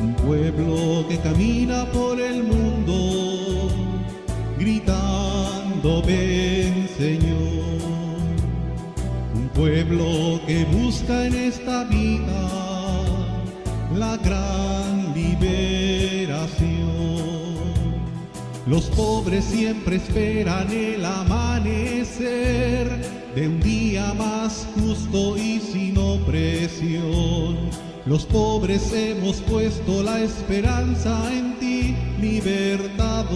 Un pueblo que camina por el mundo, gritando ven Señor. Un pueblo que busca en esta vida la gran liberación. Los pobres siempre esperan el amanecer de un día más justo y sin opresión. Los pobres hemos puesto la esperanza en ti, libertador.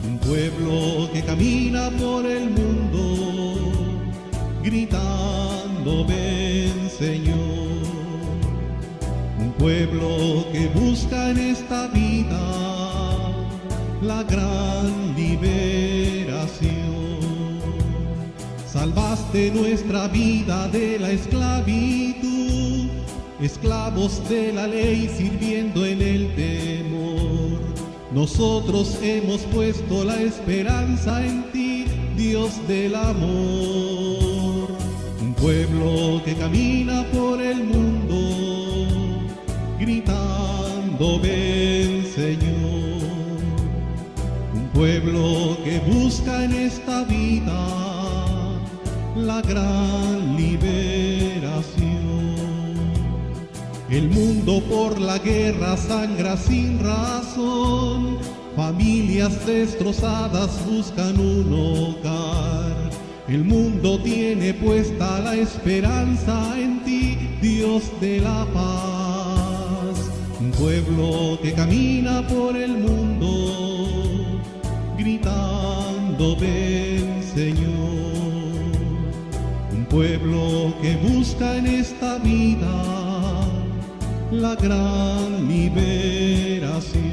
Un pueblo que camina por el mundo, gritando ven Señor. Un pueblo que busca en esta vida la gran liberación. Salvaste nuestra vida de la esclavitud, esclavos de la ley sirviendo en el temor. Nosotros hemos puesto la esperanza en ti, Dios del amor. Un pueblo que camina por el mundo, gritando ven Señor. Un pueblo que busca en esta vida la gran liberación. El mundo por la guerra sangra sin razón, familias destrozadas buscan un hogar. El mundo tiene puesta la esperanza en ti, Dios de la paz. Un pueblo que camina por el mundo, gritando ven Señor. Un pueblo que busca en esta vida la gran liberación.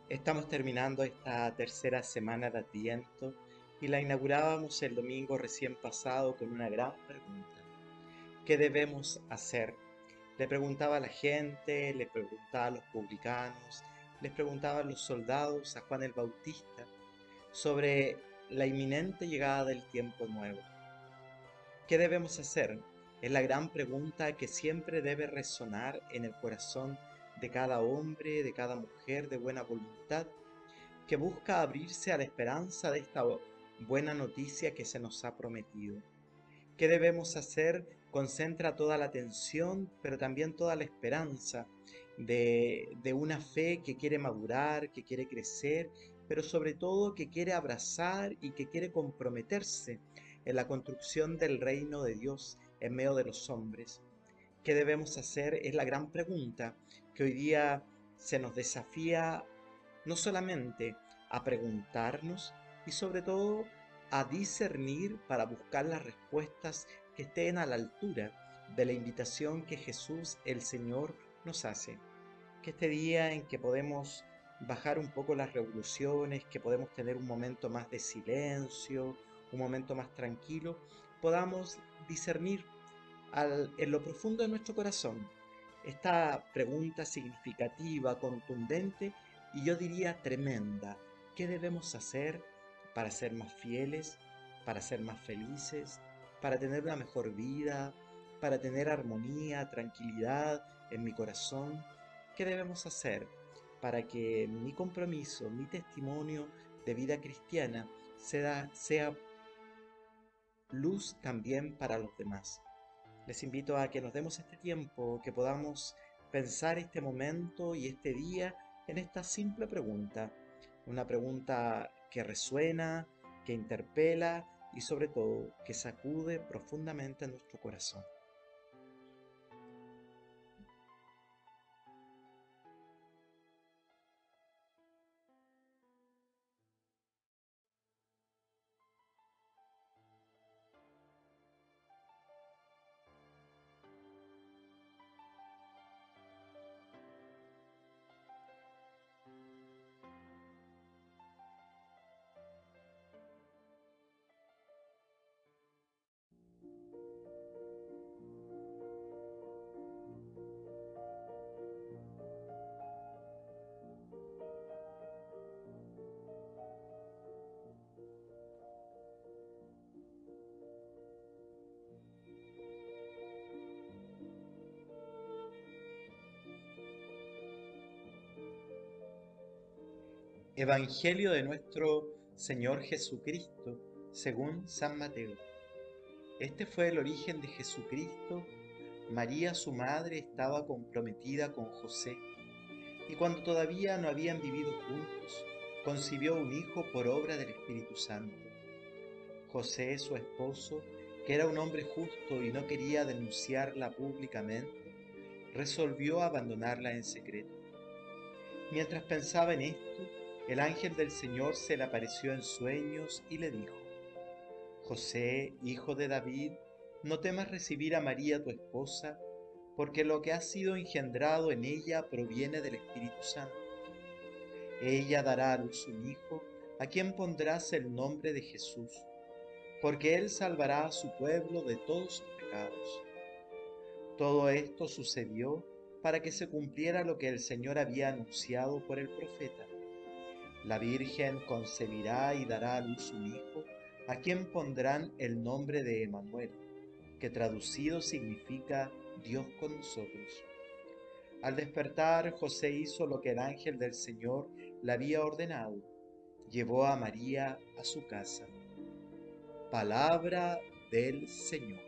Estamos terminando esta tercera semana de Adviento y la inaugurábamos el domingo recién pasado con una gran pregunta. ¿Qué debemos hacer? Le preguntaba a la gente, le preguntaba a los publicanos, les preguntaba a los soldados, a Juan el Bautista, sobre la inminente llegada del tiempo nuevo. ¿Qué debemos hacer? Es la gran pregunta que siempre debe resonar en el corazón de cada hombre, de cada mujer de buena voluntad, que busca abrirse a la esperanza de esta buena noticia que se nos ha prometido. ¿Qué debemos hacer? Concentra toda la atención, pero también toda la esperanza de una fe que quiere madurar, que quiere crecer, pero sobre todo que quiere abrazar y que quiere comprometerse en la construcción del reino de Dios en medio de los hombres. ¿Qué debemos hacer? Es la gran pregunta que hoy día se nos desafía no solamente a preguntarnos y sobre todo a discernir para buscar las respuestas que estén a la altura de la invitación que Jesús el Señor nos hace. Que este día en que podemos bajar un poco las revoluciones, que podemos tener un momento más de silencio, un momento más tranquilo, podamos discernir en lo profundo de nuestro corazón esta pregunta significativa, contundente y yo diría tremenda. ¿Qué debemos hacer para ser más fieles, para ser más felices, para tener una mejor vida, para tener armonía, tranquilidad en mi corazón? ¿Qué debemos hacer para que mi compromiso, mi testimonio de vida cristiana sea luz también para los demás? Les invito a que nos demos este tiempo, que podamos pensar este momento y este día en esta simple pregunta. Una pregunta que resuena, que interpela y sobre todo que sacude profundamente nuestro corazón. Evangelio de nuestro Señor Jesucristo, según San Mateo. Este fue el origen de Jesucristo. María, su madre, estaba comprometida con José, y cuando todavía no habían vivido juntos, concibió un hijo por obra del Espíritu Santo. José, su esposo, que era un hombre justo y no quería denunciarla públicamente, resolvió abandonarla en secreto. Mientras pensaba en esto, el ángel del Señor se le apareció en sueños y le dijo: José, hijo de David, no temas recibir a María tu esposa, porque lo que ha sido engendrado en ella proviene del Espíritu Santo. Ella dará a luz un hijo, a quien pondrás el nombre de Jesús, porque él salvará a su pueblo de todos sus pecados. Todo esto sucedió para que se cumpliera lo que el Señor había anunciado por el profeta: la Virgen concebirá y dará a luz un hijo, a quien pondrán el nombre de Emmanuel, que traducido significa Dios con nosotros. Al despertar, José hizo lo que el ángel del Señor le había ordenado: llevó a María a su casa. Palabra del Señor.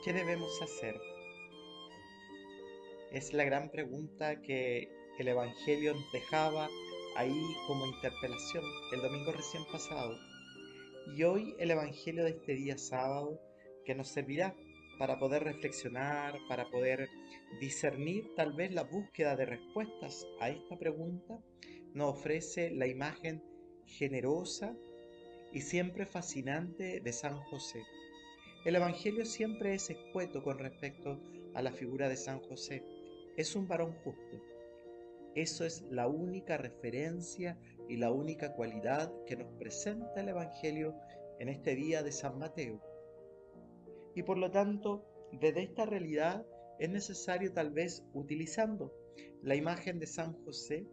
¿Qué debemos hacer? Es la gran pregunta que el Evangelio nos dejaba ahí como interpelación el domingo recién pasado. Y hoy el Evangelio de este día sábado, que nos servirá para poder reflexionar, para poder discernir tal vez la búsqueda de respuestas a esta pregunta, nos ofrece la imagen generosa y siempre fascinante de San José. El Evangelio siempre es escueto con respecto a la figura de San José. es un varón justo. Eso es la única referencia y la única cualidad que nos presenta el Evangelio en este día de San Mateo. Y por lo tanto, desde esta realidad es necesario, tal vez utilizando la imagen de San José,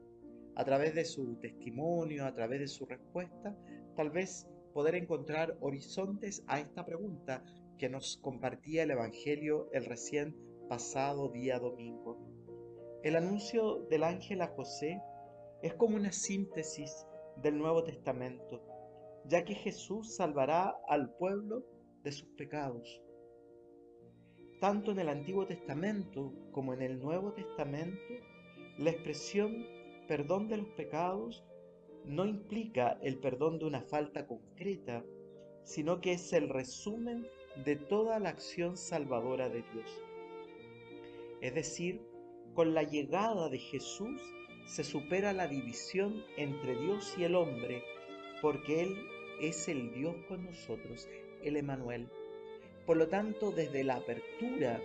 a través de su testimonio, a través de su respuesta, tal vez poder encontrar horizontes a esta pregunta que nos compartía el Evangelio el recién pasado día domingo. El anuncio del ángel a José es como una síntesis del Nuevo Testamento, ya que Jesús salvará al pueblo de sus pecados. Tanto en el Antiguo Testamento como en el Nuevo Testamento, la expresión perdón de los pecados no implica el perdón de una falta concreta, sino que es el resumen de toda la acción salvadora de Dios. Es decir, con la llegada de Jesús se supera la división entre Dios y el hombre, porque Él es el Dios con nosotros, el Emmanuel. Por lo tanto, desde la apertura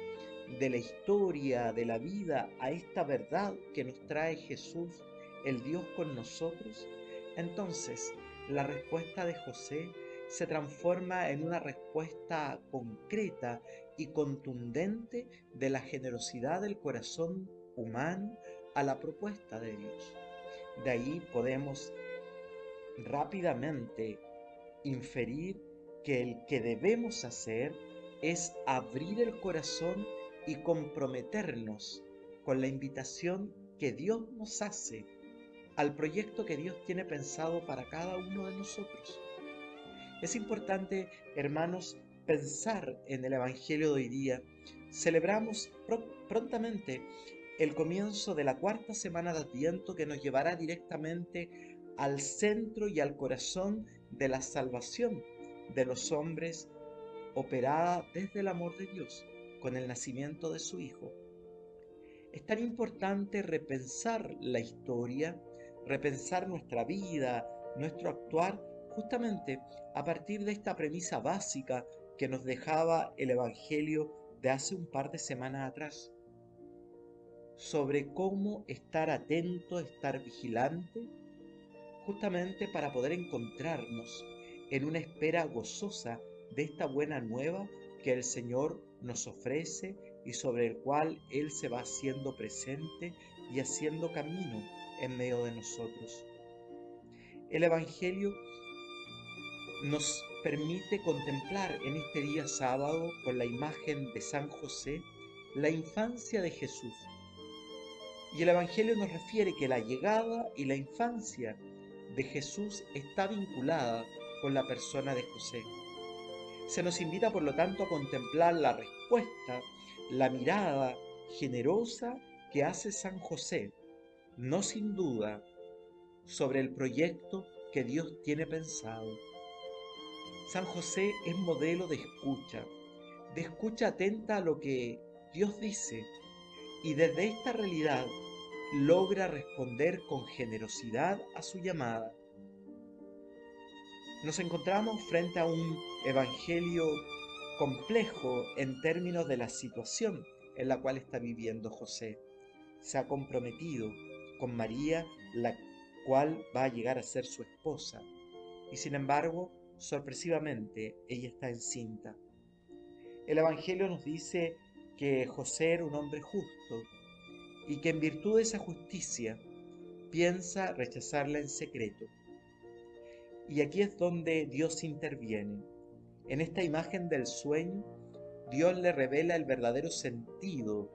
de la historia, de la vida, a esta verdad que nos trae Jesús, el Dios con nosotros, entonces la respuesta de José se transforma en una respuesta concreta y contundente de la generosidad del corazón humano a la propuesta de Dios. De ahí podemos rápidamente inferir que el que debemos hacer es abrir el corazón y comprometernos con la invitación que Dios nos hace al proyecto que Dios tiene pensado para cada uno de nosotros. Es importante, hermanos, pensar en el Evangelio de hoy día. Celebramos prontamente el comienzo de la cuarta semana de Adviento, que nos llevará directamente al centro y al corazón de la salvación de los hombres, operada desde el amor de Dios, con el nacimiento de su Hijo. Es tan importante repensar la historia, repensar nuestra vida, nuestro actuar, justamente a partir de esta premisa básica que nos dejaba el Evangelio de hace un par de semanas atrás, sobre cómo estar atento, estar vigilante, justamente para poder encontrarnos en una espera gozosa de esta buena nueva que el Señor nos ofrece y sobre el cual Él se va haciendo presente y haciendo camino en medio de nosotros. El Evangelio nos permite contemplar en este día sábado, con la imagen de San José, la infancia de Jesús. Y el Evangelio nos refiere que la llegada y la infancia de Jesús está vinculada con la persona de José. Se nos invita, por lo tanto, a contemplar la respuesta, la mirada generosa que hace San José, no sin duda, sobre el proyecto que Dios tiene pensado. San José es modelo de escucha atenta a lo que Dios dice, y desde esta realidad logra responder con generosidad a su llamada. Nos encontramos frente a un evangelio complejo en términos de la situación en la cual está viviendo José. Se ha comprometido con María, la cual va a llegar a ser su esposa, y sin embargo, sorpresivamente, ella está encinta. El evangelio nos dice que José era un hombre justo y que en virtud de esa justicia piensa rechazarla en secreto. Y aquí es donde Dios interviene. En esta imagen del sueño, Dios le revela el verdadero sentido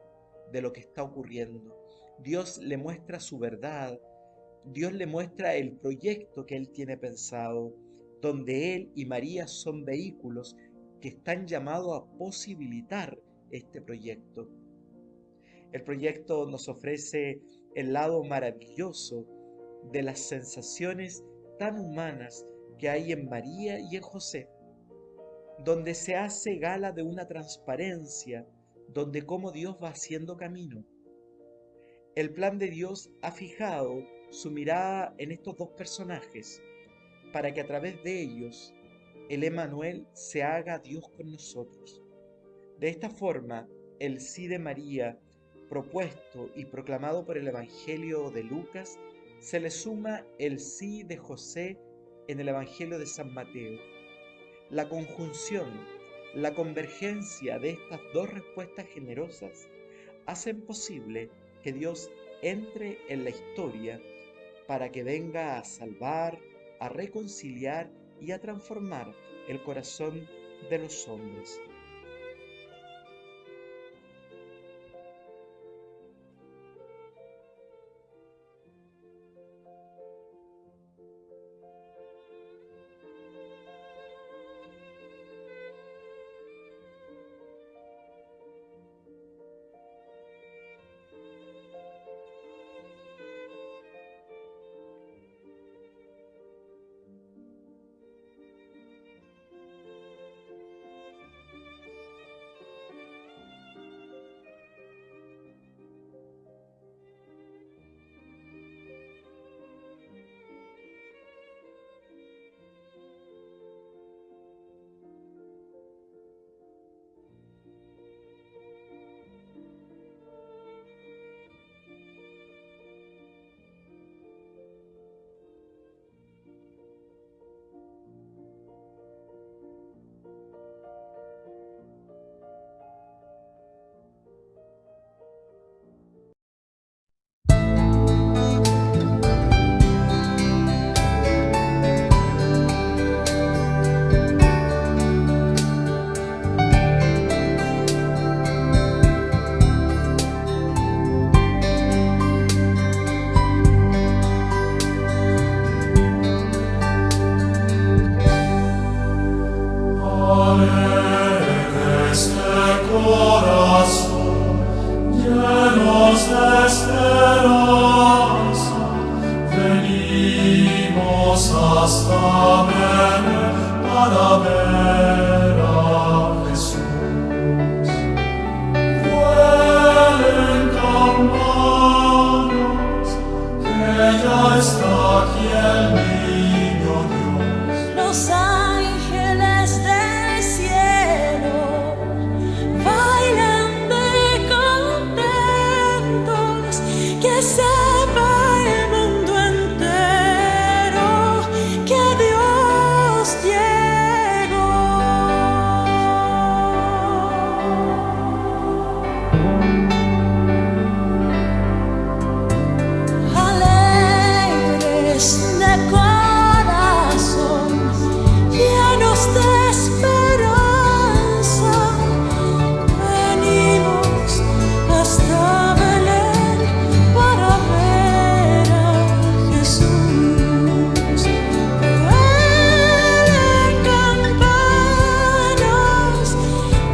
de lo que está ocurriendo. Dios le muestra su verdad. Dios le muestra el proyecto que Él tiene pensado, donde Él y María son vehículos que están llamados a posibilitar este proyecto. El proyecto nos ofrece el lado maravilloso de las sensaciones tan humanas que hay en María y en José, donde se hace gala de una transparencia, donde cómo Dios va haciendo camino. El plan de Dios ha fijado su mirada en estos dos personajes, para que a través de ellos el Emmanuel se haga Dios con nosotros. De esta forma, el sí de María propuesto y proclamado por el Evangelio de Lucas, se le suma el sí de José en el Evangelio de San Mateo. La conjunción, la convergencia de estas dos respuestas generosas hacen posible que Dios entre en la historia para que venga a salvar, a reconciliar y a transformar el corazón de los hombres. Hasta Belén para ver a Jesús. Vuelen campanas, que ya está aquí el niño Dios. Los ángeles del cielo bailan de contentos, que sepa el mundo entero que Dios llegó. Alegres de corazón, llenos de esperanza, venimos hasta Belén para ver a Jesús. Vuelen campanas,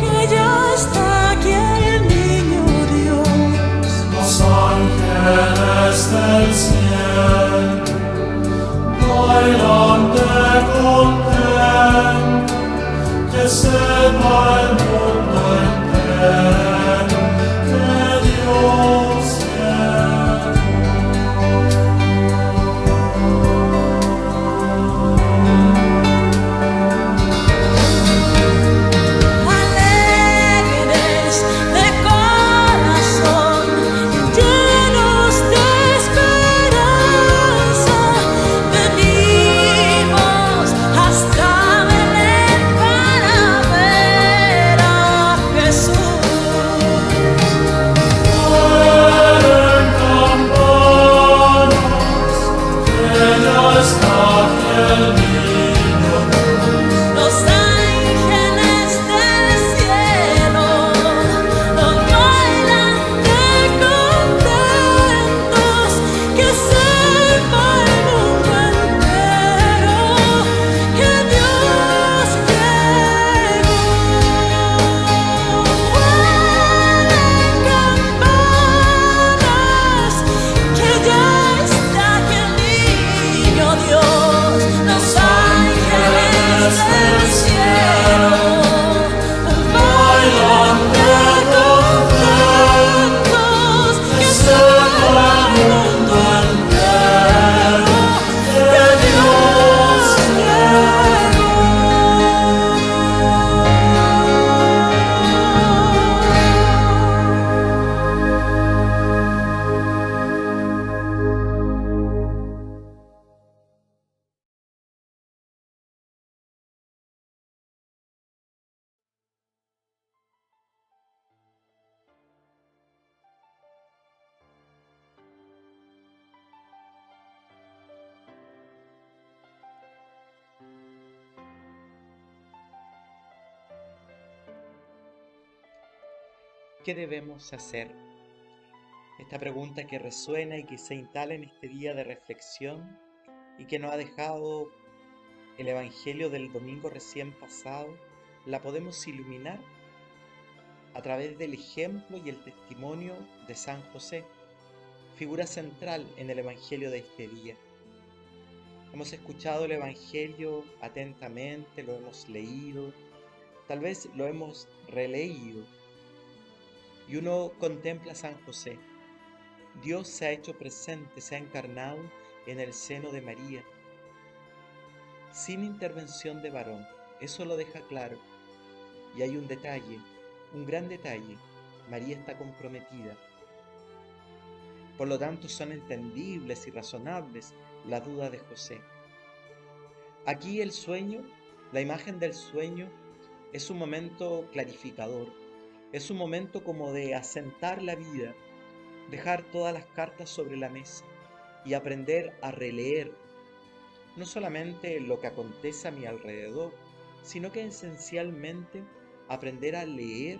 que ya está aquí el niño Dios. Los ángeles del cielo bailan de contento, que sepa el mundo entero que Dios llegó. Alegres de corazón, llenos de esperanza, venimos hasta Belén para ver a ¿Qué debemos hacer? Esta pregunta que resuena y que se instala en este día de reflexión y que nos ha dejado el Evangelio del domingo recién pasado, la podemos iluminar a través del ejemplo y el testimonio de San José, figura central en el Evangelio de este día. Hemos escuchado el Evangelio atentamente, lo hemos leído, tal vez lo hemos releído, y uno contempla a San José. Dios se ha hecho presente, se ha encarnado en el seno de María, sin intervención de varón. Eso lo deja claro. Y hay un detalle, un gran detalle. María está comprometida. Por lo tanto, son entendibles y razonables las dudas de José. Aquí el sueño, la imagen del sueño, es un momento clarificador. Es un momento como de asentar la vida, dejar todas las cartas sobre la mesa y aprender a releer no solamente lo que acontece a mi alrededor, sino que esencialmente aprender a leer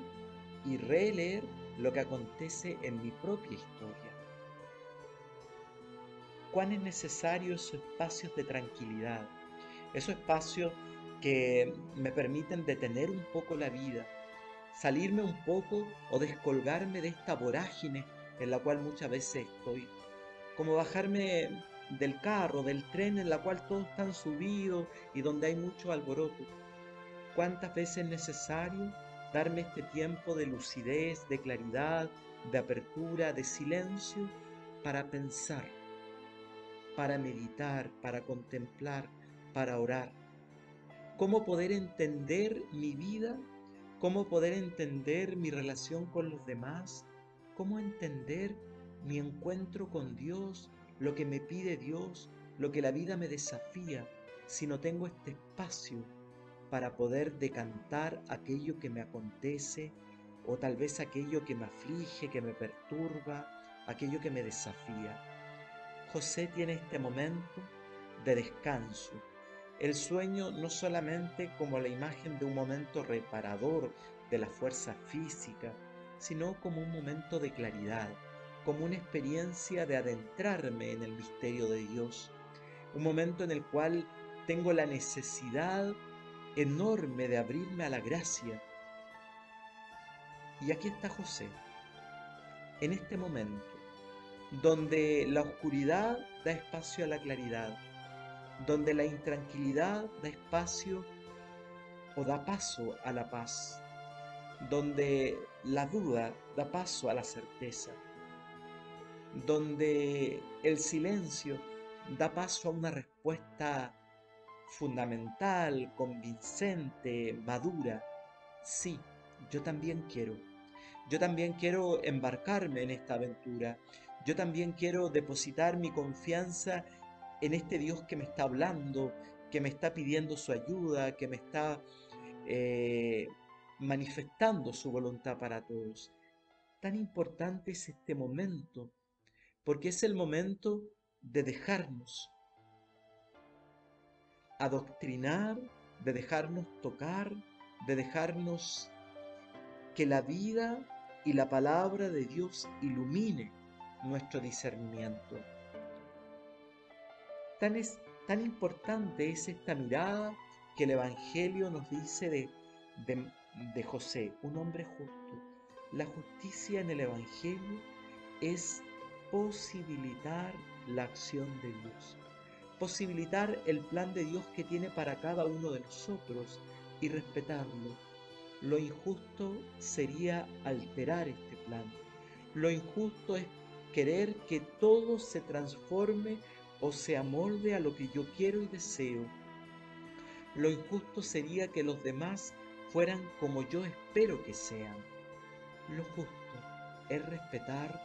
y releer lo que acontece en mi propia historia. ¿Cuán es necesario esos espacios de tranquilidad? Esos espacios que me permiten detener un poco la vida, salirme un poco o descolgarme de esta vorágine en la cual muchas veces estoy, como bajarme del carro, del tren en la cual todos están subidos y donde hay mucho alboroto. ¿Cuántas veces es necesario darme este tiempo de lucidez, de claridad, de apertura, de silencio, para pensar, para meditar, para contemplar, para orar? ¿Cómo poder entender mi vida? ¿Cómo poder entender mi relación con los demás? ¿Cómo entender mi encuentro con Dios, lo que me pide Dios, lo que la vida me desafía, si no tengo este espacio para poder decantar aquello que me acontece o tal vez aquello que me aflige, que me perturba, aquello que me desafía? José tiene este momento de descanso. El sueño no solamente como la imagen de un momento reparador de la fuerza física, sino como un momento de claridad, como una experiencia de adentrarme en el misterio de Dios, un momento en el cual tengo la necesidad enorme de abrirme a la gracia. Y aquí está José, en este momento, donde la oscuridad da espacio a la claridad, donde la intranquilidad da espacio o da paso a la paz, donde la duda da paso a la certeza, donde el silencio da paso a una respuesta fundamental, convincente, madura. Sí, yo también quiero embarcarme en esta aventura, yo también quiero depositar mi confianza en este Dios que me está hablando, que me está pidiendo su ayuda, que me está manifestando su voluntad para todos. Tan importante es este momento, porque es el momento de dejarnos adoctrinar, de dejarnos tocar, de dejarnos que la vida y la palabra de Dios ilumine nuestro discernimiento. Tan importante es esta mirada que el Evangelio nos dice de José, un hombre justo. La justicia en el Evangelio es posibilitar la acción de Dios, posibilitar el plan de Dios que tiene para cada uno de nosotros y respetarlo. Lo injusto sería alterar este plan. Lo injusto es querer que todo se transforme o se amolde a lo que yo quiero y deseo. Lo injusto sería que los demás fueran como yo espero que sean. Lo justo es respetar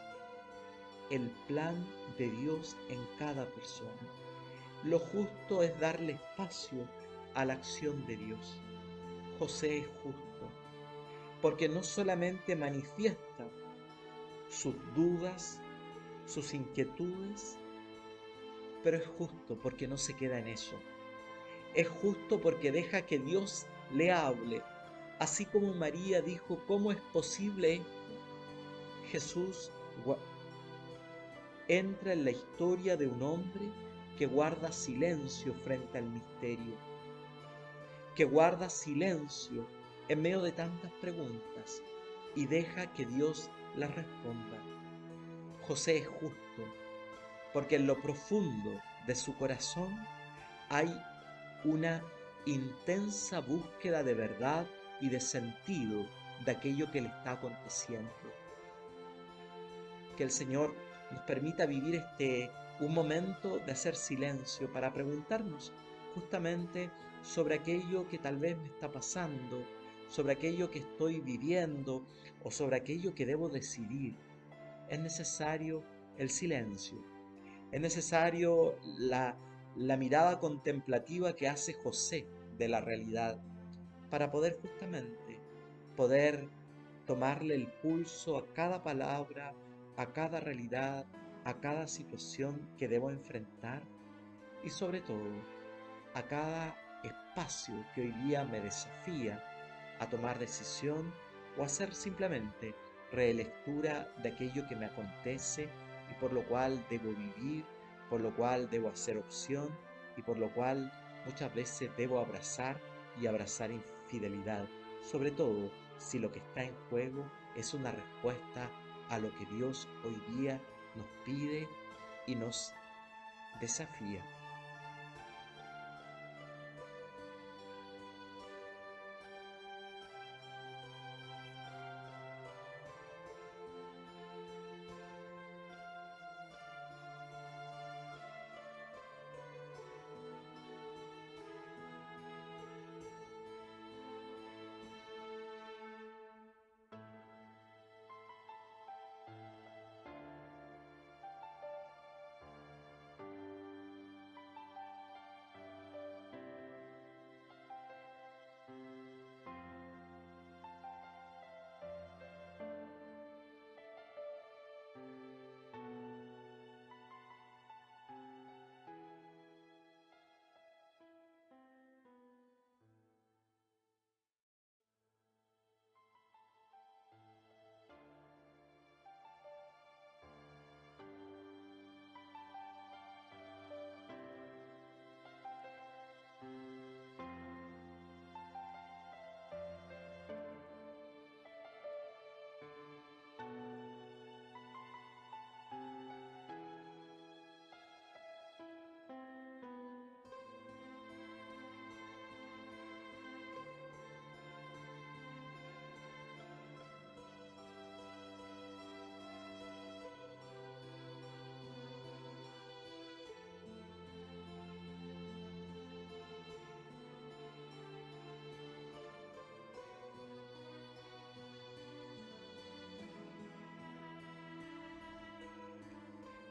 el plan de Dios en cada persona. Lo justo es darle espacio a la acción de Dios. José es justo, porque no solamente manifiesta sus dudas, sus inquietudes, pero es justo porque no se queda en eso. Es justo porque deja que Dios le hable, así como María dijo, ¿cómo es posible esto? Jesús entra en la historia de un hombre que guarda silencio frente al misterio, que guarda silencio en medio de tantas preguntas y deja que Dios las responda. José es justo, porque en lo profundo de su corazón hay una intensa búsqueda de verdad y de sentido de aquello que le está aconteciendo. Que el Señor nos permita vivir un momento de hacer silencio para preguntarnos justamente sobre aquello que tal vez me está pasando, sobre aquello que estoy viviendo o sobre aquello que debo decidir. Es necesario el silencio, es necesario la mirada contemplativa que hace José de la realidad para poder justamente poder tomarle el pulso a cada palabra, a cada realidad, a cada situación que debo enfrentar y sobre todo a cada espacio que hoy día me desafía a tomar decisión o hacer simplemente relectura de aquello que me acontece y por lo cual debo vivir, por lo cual debo hacer opción y por lo cual muchas veces debo abrazar y abrazar infidelidad, sobre todo si lo que está en juego es una respuesta a lo que Dios hoy día nos pide y nos desafía.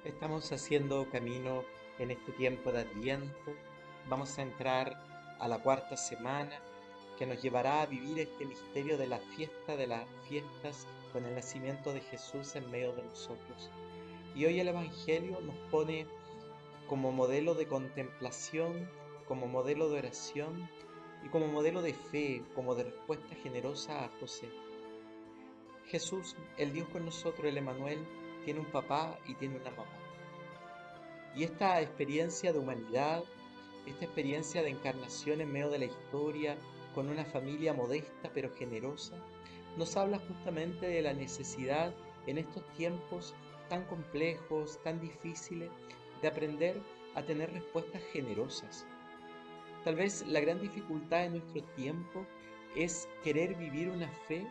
Estamos haciendo camino en este tiempo de Adviento. Vamos a entrar a la cuarta semana que nos llevará a vivir este misterio de la fiesta de las fiestas con el nacimiento de Jesús en medio de nosotros. Y hoy el Evangelio nos pone como modelo de contemplación, como modelo de oración y como modelo de fe, como de respuesta generosa a José. Jesús, el Dios con nosotros, el Emmanuel, tiene un papá y tiene una mamá. Y esta experiencia de humanidad, esta experiencia de encarnación en medio de la historia, con una familia modesta pero generosa, nos habla justamente de la necesidad en estos tiempos tan complejos, tan difíciles, de aprender a tener respuestas generosas. Tal vez la gran dificultad de nuestro tiempo es querer vivir una fe,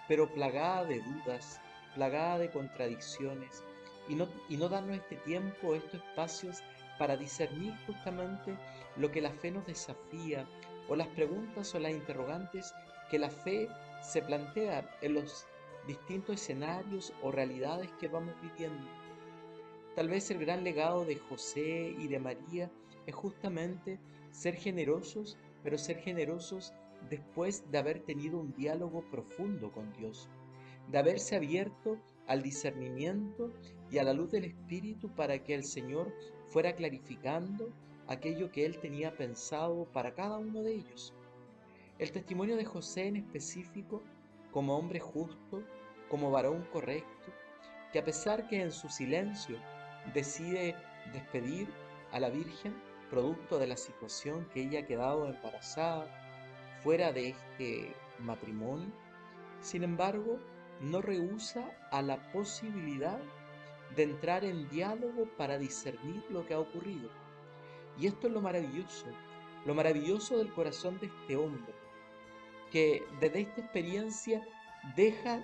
pero plagada de dudas, plagada de contradicciones, y no darnos este tiempo, estos espacios para discernir justamente lo que la fe nos desafía, o las preguntas o las interrogantes que la fe se plantea en los distintos escenarios o realidades que vamos viviendo. Tal vez el gran legado de José y de María es justamente ser generosos, pero ser generosos después de haber tenido un diálogo profundo con Dios, de haberse abierto al discernimiento y a la luz del Espíritu para que el Señor fuera clarificando aquello que Él tenía pensado para cada uno de ellos. El testimonio de José en específico, como hombre justo, como varón correcto, que a pesar que en su silencio decide despedir a la Virgen, producto de la situación que ella ha quedado embarazada fuera de este matrimonio, sin embargo, no rehúsa a la posibilidad de entrar en diálogo para discernir lo que ha ocurrido. Y esto es lo maravilloso del corazón de este hombre, que desde esta experiencia deja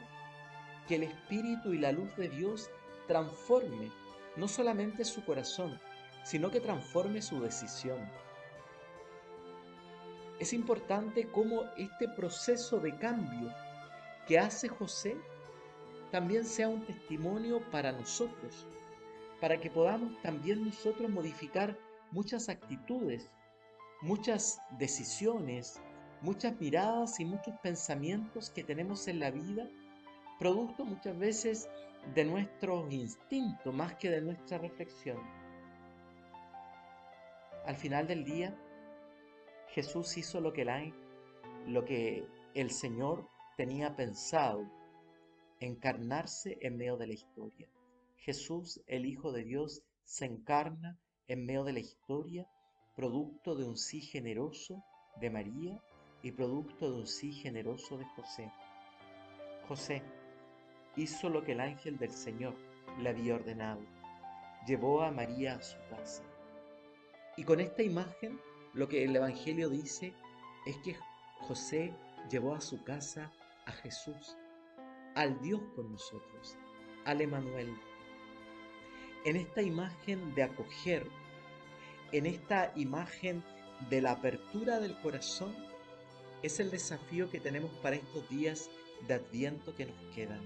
que el Espíritu y la luz de Dios transforme no solamente su corazón, sino que transforme su decisión. Es importante cómo este proceso de cambio que hace José también sea un testimonio para nosotros, para que podamos también nosotros modificar muchas actitudes, muchas decisiones, muchas miradas y muchos pensamientos que tenemos en la vida, producto muchas veces de nuestros instintos más que de nuestra reflexión. Al final del día, Jesús hizo lo que el Señor tenía pensado, encarnarse en medio de la historia. Jesús, el Hijo de Dios, se encarna en medio de la historia, producto de un sí generoso de María y producto de un sí generoso de José. José hizo lo que el ángel del Señor le había ordenado. Llevó a María a su casa. Y con esta imagen, lo que el Evangelio dice es que José llevó a su casa a Jesús, al Dios con nosotros, al Emmanuel. En esta imagen de acoger, en esta imagen de la apertura del corazón, es el desafío que tenemos para estos días de Adviento que nos quedan.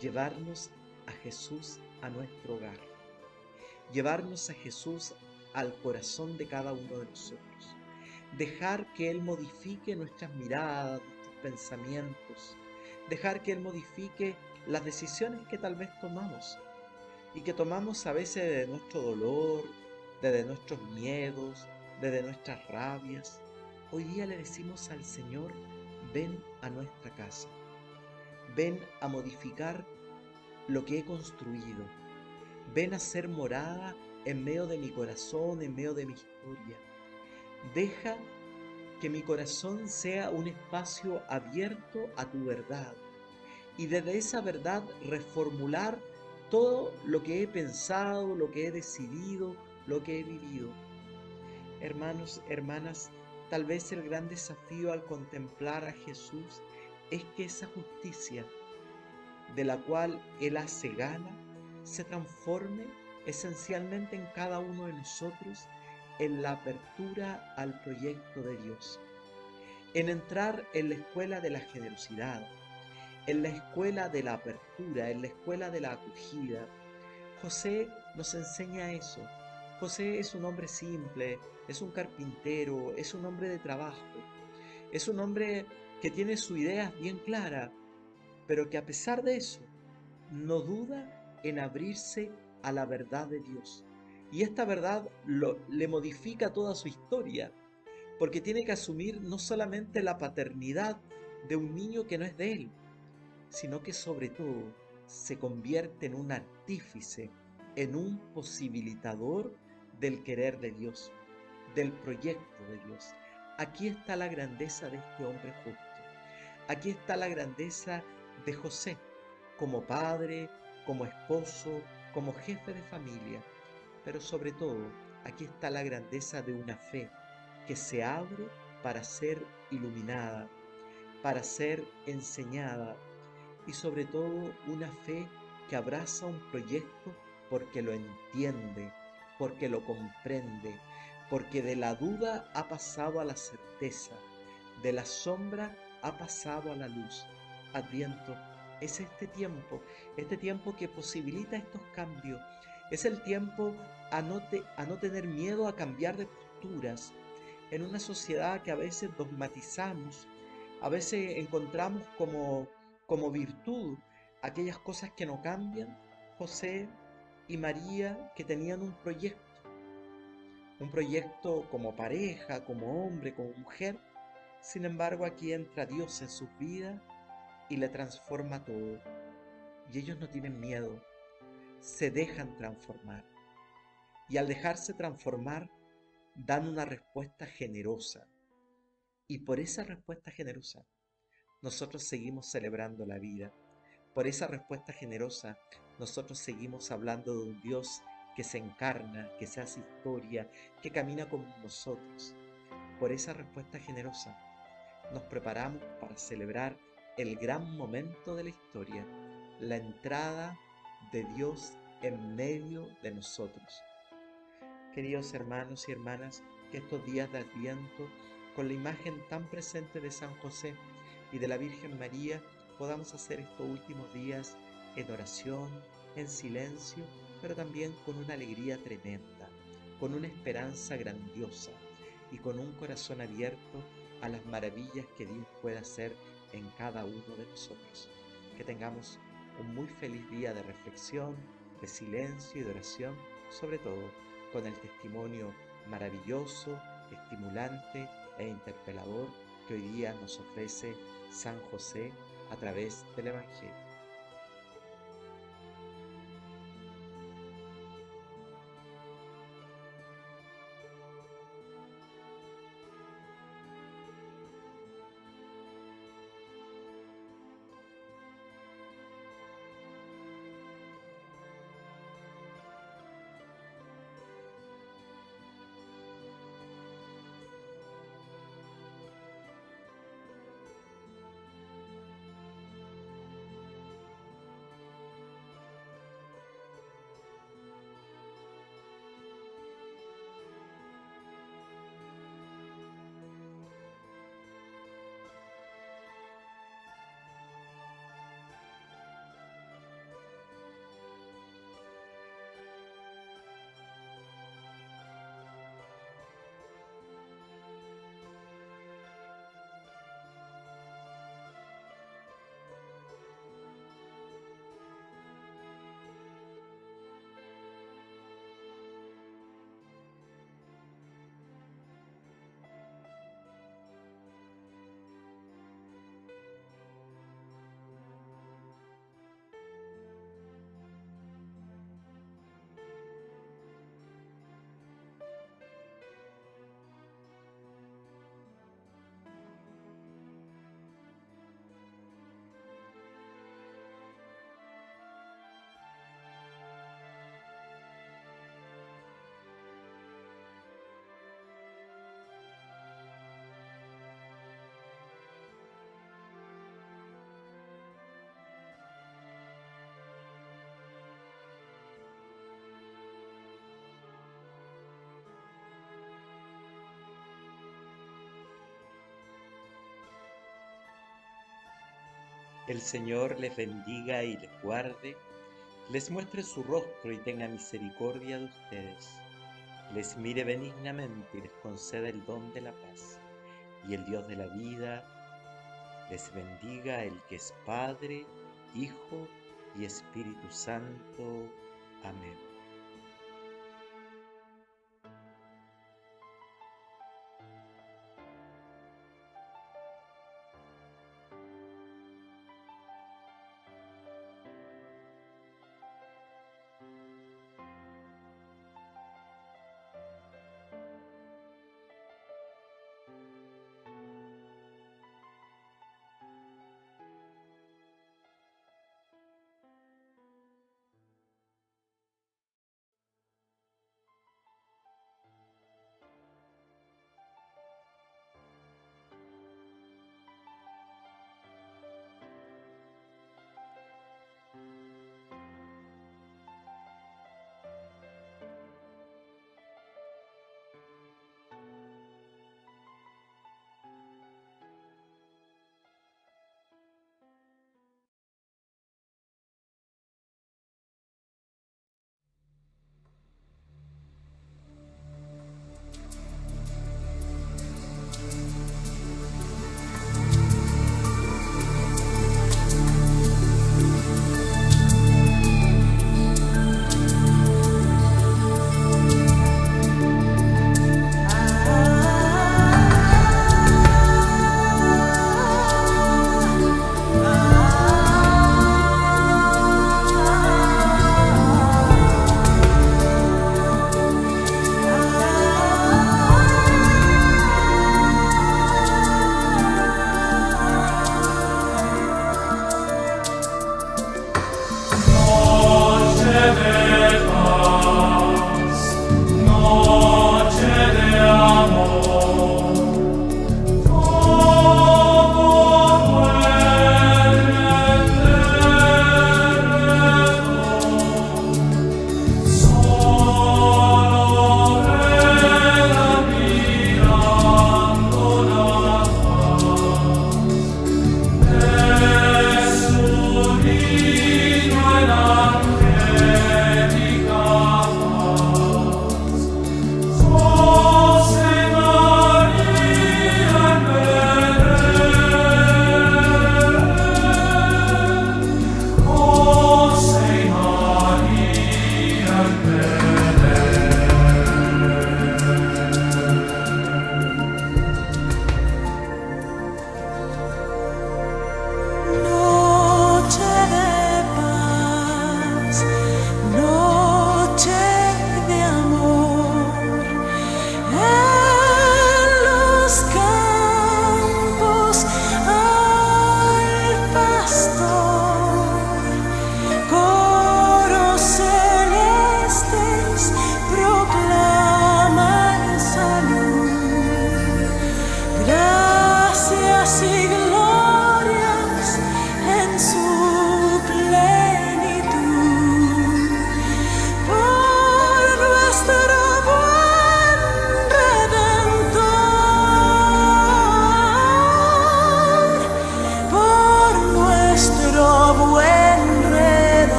Llevarnos a Jesús a nuestro hogar. Llevarnos a Jesús al corazón de cada uno de nosotros. Dejar que Él modifique nuestras miradas, nuestros pensamientos. Dejar que Él modifique las decisiones que tal vez tomamos. Y que tomamos a veces desde nuestro dolor, desde nuestros miedos, desde nuestras rabias. Hoy día le decimos al Señor, ven a nuestra casa. Ven a modificar lo que he construido. Ven a ser morada en medio de mi corazón, en medio de mi historia. Deja que mi corazón sea un espacio abierto a tu verdad. Y desde esa verdad reformular todo lo que he pensado, lo que he decidido, lo que he vivido. Hermanos, hermanas, tal vez el gran desafío al contemplar a Jesús es que esa justicia de la cual Él hace gala se transforme esencialmente en cada uno de nosotros en la apertura al proyecto de Dios, en entrar en la escuela de la generosidad, en la escuela de la apertura, en la escuela de la acogida. José nos enseña eso. José es un hombre simple, es un carpintero, es un hombre de trabajo, es un hombre que tiene sus ideas bien claras, pero que a pesar de eso no duda en abrirse a la verdad de Dios. Y esta verdad le modifica toda su historia, porque tiene que asumir no solamente la paternidad de un niño que no es de él, sino que sobre todo se convierte en un artífice, en un posibilitador del querer de Dios, del proyecto de Dios. Aquí está la grandeza de este hombre justo. Aquí está la grandeza de José, como padre, como esposo, como jefe de familia. Pero sobre todo, aquí está la grandeza de una fe que se abre para ser iluminada, para ser enseñada, y sobre todo una fe que abraza un proyecto porque lo entiende, porque lo comprende, porque de la duda ha pasado a la certeza, de la sombra ha pasado a la luz. Adviento es este tiempo que posibilita estos cambios. Es el tiempo a no tener miedo a cambiar de posturas. En una sociedad que a veces dogmatizamos, a veces encontramos como virtud aquellas cosas que no cambian. José y María, que tenían un proyecto como pareja, como hombre, como mujer. Sin embargo, aquí entra Dios en sus vidas y le transforma todo. y ellos no tienen miedo, se dejan transformar. Y al dejarse transformar, dan una respuesta generosa. Y por esa respuesta generosa, nosotros seguimos celebrando la vida. Por esa respuesta generosa, nosotros seguimos hablando de un Dios que se encarna, que se hace historia, que camina con nosotros. Por esa respuesta generosa, nos preparamos para celebrar el gran momento de la historia, la entrada de Dios en medio de nosotros. Queridos hermanos y hermanas, que estos días de Adviento, con la imagen tan presente de San José y de la Virgen María, podamos hacer estos últimos días en oración, en silencio, pero también con una alegría tremenda, con una esperanza grandiosa y con un corazón abierto a las maravillas que Dios puede hacer en cada uno de nosotros. Que tengamos un muy feliz día de reflexión, de silencio y de oración, sobre todo con el testimonio maravilloso, estimulante e interpelador que hoy día nos ofrece San José a través del Evangelio. El Señor les bendiga y les guarde, les muestre su rostro y tenga misericordia de ustedes, les mire benignamente y les conceda el don de la paz. Y el Dios de la vida les bendiga, el que es Padre, Hijo y Espíritu Santo. Amén.